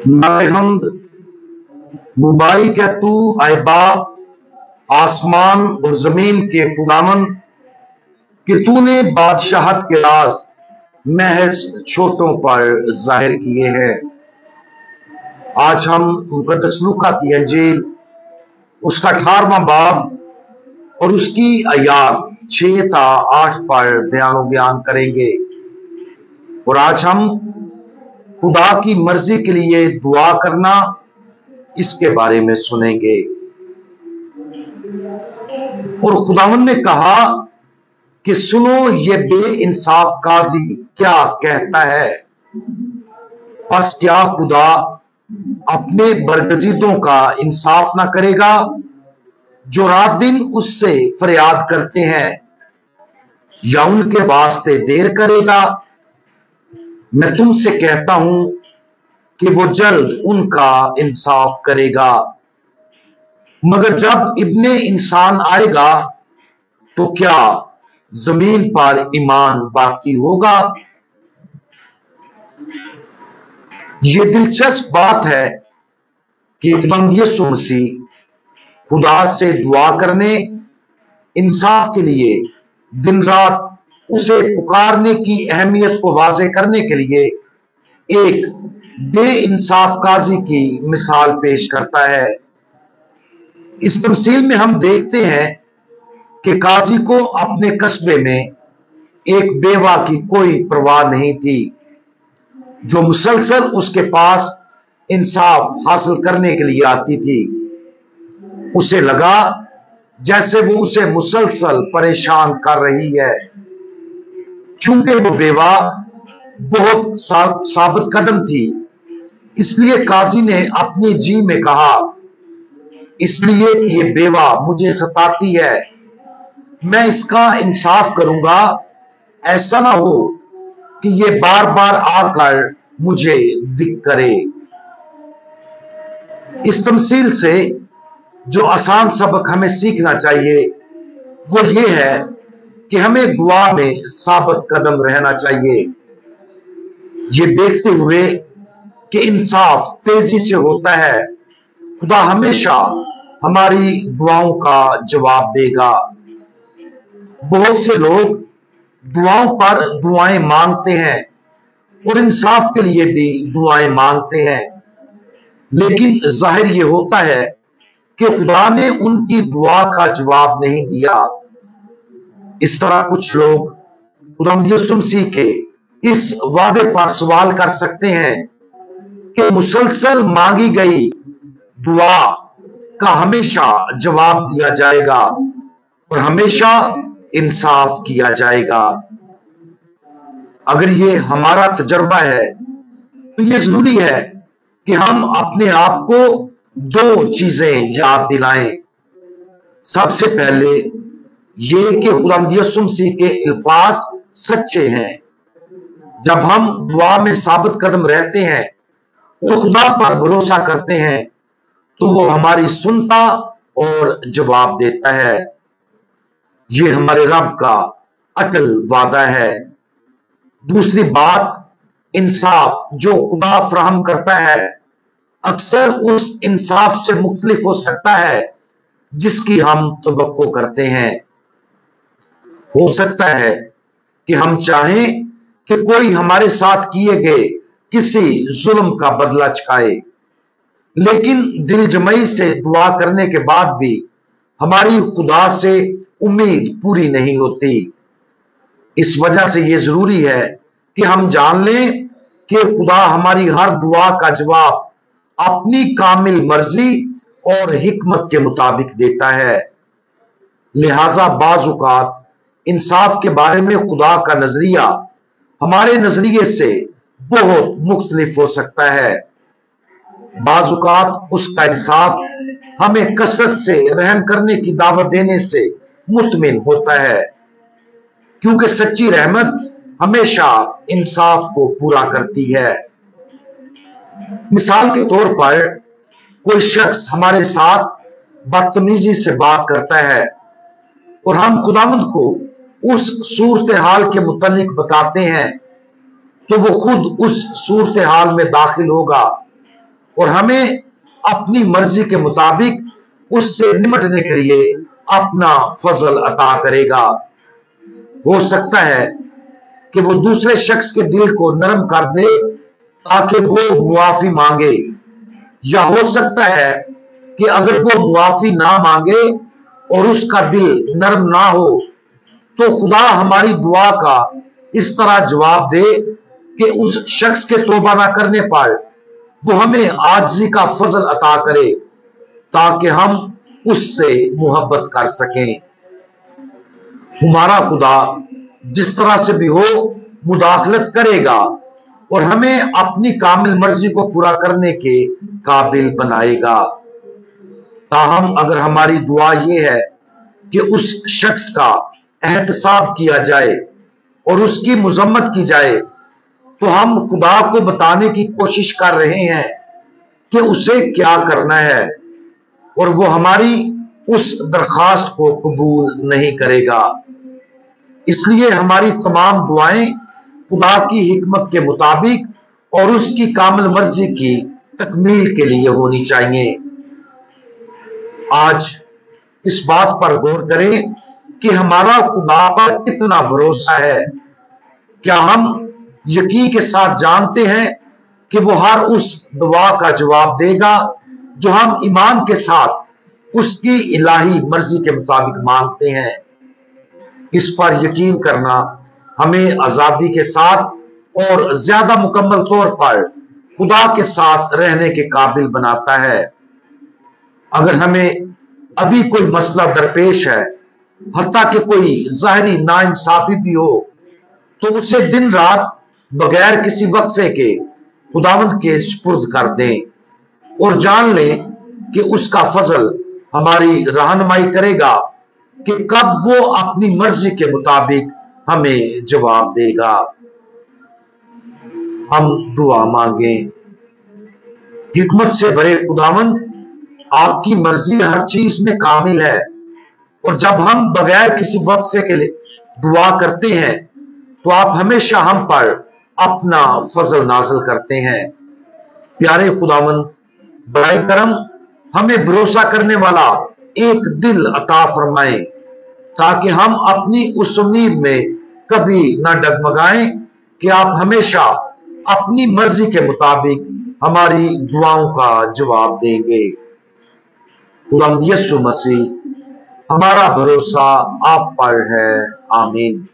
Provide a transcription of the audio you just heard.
नाए हमद मुबाई क्या तू आए बाप आसमान और जमीन के खुदावन कि तूने बादशाहत के राज महज छोटों पर जाहिर किए हैं। आज हम मुकद्दस लूका की अंजील उसका 18वां बाब और उसकी आयात 6 से 8 पर बयान करेंगे। और आज हम खुदा की मर्जी के लिए दुआ करना इसके बारे में सुनेंगे। और खुदावन ने कहा कि सुनो ये बेइंसाफ काजी क्या कहता है। बस क्या खुदा अपने बरगजीदों का इंसाफ ना करेगा जो रात दिन उससे फरियाद करते हैं, या उनके वास्ते देर करेगा। मैं तुमसे कहता हूं कि वो जल्द उनका इंसाफ करेगा। मगर जब इब्ने इंसान आएगा तो क्या जमीन पर ईमान बाकी होगा? ये दिलचस्प बात है कि यीशु मसीह खुदा से दुआ करने, इंसाफ के लिए दिन रात उसे पुकारने की अहमियत को वाज़े करने के लिए एक बेइंसाफ काजी की मिसाल पेश करता है। इस तमसील में हम देखते हैं कि काजी को अपने कस्बे में एक बेवा की कोई परवाह नहीं थी, जो मुसलसल उसके पास इंसाफ हासिल करने के लिए आती थी। उसे लगा जैसे वो उसे मुसलसल परेशान कर रही है। चूंकि वो बेवा बहुत साबित कदम थी, इसलिए काजी ने अपनी जी में कहा, इसलिए ये बेवा मुझे सताती है, मैं इसका इंसाफ करूंगा। ऐसा ना हो कि ये बार बार आकर मुझे जिक्र करे। इस तमसील से जो आसान सबक हमें सीखना चाहिए वो ये है कि हमें दुआ में साबित कदम रहना चाहिए, ये देखते हुए कि इंसाफ तेजी से होता है। खुदा हमेशा हमारी दुआओं का जवाब देगा। बहुत से लोग दुआओं पर दुआएं मांगते हैं और इंसाफ के लिए भी दुआएं मांगते हैं, लेकिन जाहिर ये होता है कि खुदा ने उनकी दुआ का जवाब नहीं दिया। इस तरह कुछ लोग खुदा यीशु मसीह के इस वादे पर सवाल कर सकते हैं कि मुसलसल मांगी गई दुआ का हमेशा जवाब दिया जाएगा और हमेशा इंसाफ किया जाएगा। अगर ये हमारा तजर्बा है तो ये जरूरी है कि हम अपने आप को 2 चीजें याद दिलाएं। सबसे पहले ये कि खुदा यीशु मसीह के अल्फाज सच्चे हैं। जब हम दुआ में साबित कदम रहते हैं तो खुदा पर भरोसा करते हैं तो वो हमारी सुनता और जवाब देता है। ये हमारे रब का अटल वादा है। दूसरी बात, इंसाफ जो खुदा फराहम करता है अक्सर उस इंसाफ से मुख्तलिफ हो सकता है जिसकी हम तवक्को करते हैं। हो सकता है कि हम चाहें कि कोई हमारे साथ किए गए किसी जुल्म का बदला चुकाए, लेकिन दिल जमई से दुआ करने के बाद भी हमारी खुदा से उम्मीद पूरी नहीं होती। इस वजह से यह जरूरी है कि हम जान लें कि खुदा हमारी हर दुआ का जवाब अपनी कामिल मर्जी और हिकमत के मुताबिक देता है। लिहाजा बाज़ औक़ात इंसाफ के बारे में खुदा का नजरिया हमारे नजरिए से बहुत मुख्तलिफ हो सकता है। बाज़ औक़ात उसका इंसाफ हमें कसरत से रहम करने की दावत देने से मुतमिन होता है, क्योंकि सच्ची रहमत हमेशा इंसाफ को पूरा करती है। मिसाल के तौर पर कोई शख्स हमारे साथ बदतमीजी से बात करता है और हम खुदावंद को उस सूरत हाल के मुतालिक बताते हैं, तो वो खुद उस सूरत हाल में दाखिल होगा और हमें अपनी मर्जी के मुताबिक उससे निपटने के लिए अपना फजल अता करेगा। हो सकता है कि वो दूसरे शख्स के दिल को नरम कर दे ताकि वो मुआफी मांगे, या हो सकता है कि अगर वो मुआफी ना मांगे और उसका दिल नरम ना हो तो खुदा हमारी दुआ का इस तरह जवाब दे कि उस शख्स के तौबा ना करने पर वो हमें आजिज़ी का फजल अता करे ताकि हम उससे मोहब्बत कर सकें। हमारा खुदा जिस तरह से भी हो मुदाखलत करेगा और हमें अपनी कामिल मर्जी को पूरा करने के काबिल बनाएगा। ताहम अगर हमारी दुआ ये है कि उस शख्स का एहतसाब किया जाए और उसकी मुजम्मत की जाए, तो हम खुदा को बताने की कोशिश कर रहे हैं कि उसे क्या करना है और वो हमारी उस दरखास्त को कबूल नहीं करेगा। इसलिए हमारी तमाम दुआएं खुदा की हिकमत के मुताबिक और उसकी कामिल मर्जी की तकमील के लिए होनी चाहिए। आज इस बात पर गौर करें कि हमारा खुदा पर कितना भरोसा है। क्या हम यकीन के साथ जानते हैं कि वो हर उस दुआ का जवाब देगा जो हम ईमान के साथ उसकी इलाही मर्जी के मुताबिक मांगते हैं। इस पर यकीन करना हमें आजादी के साथ और ज्यादा मुकम्मल तौर पर खुदा के साथ रहने के काबिल बनाता है। अगर हमें अभी कोई मसला दरपेश है, हत्ता कि कोई ज़ाहिरी नाइंसाफी भी हो, तो उसे दिन रात बगैर किसी वक्फे के खुदावंद के सुपुर्द कर दें और जान लें कि उसका फजल हमारी रहनुमाई करेगा कि कब वो अपनी मर्जी के मुताबिक हमें जवाब देगा। हम दुआ मांगें। हिकमत से भरे खुदावंद, आपकी मर्जी हर चीज में कामिल है और जब हम बगैर किसी वक्फे के लिए दुआ करते हैं तो आप हमेशा हम पर अपना फजल नाज़िल करते हैं। प्यारे खुदावंद, बड़ाई करम हमें भरोसा करने वाला एक दिल अता फरमाएं ताकि हम अपनी उस उम्मीद में कभी ना डगमगाएं कि आप हमेशा अपनी मर्जी के मुताबिक हमारी दुआओं का जवाब देंगे। खुदावंद यीशु मसीह, हमारा भरोसा आप पर है। आमीन।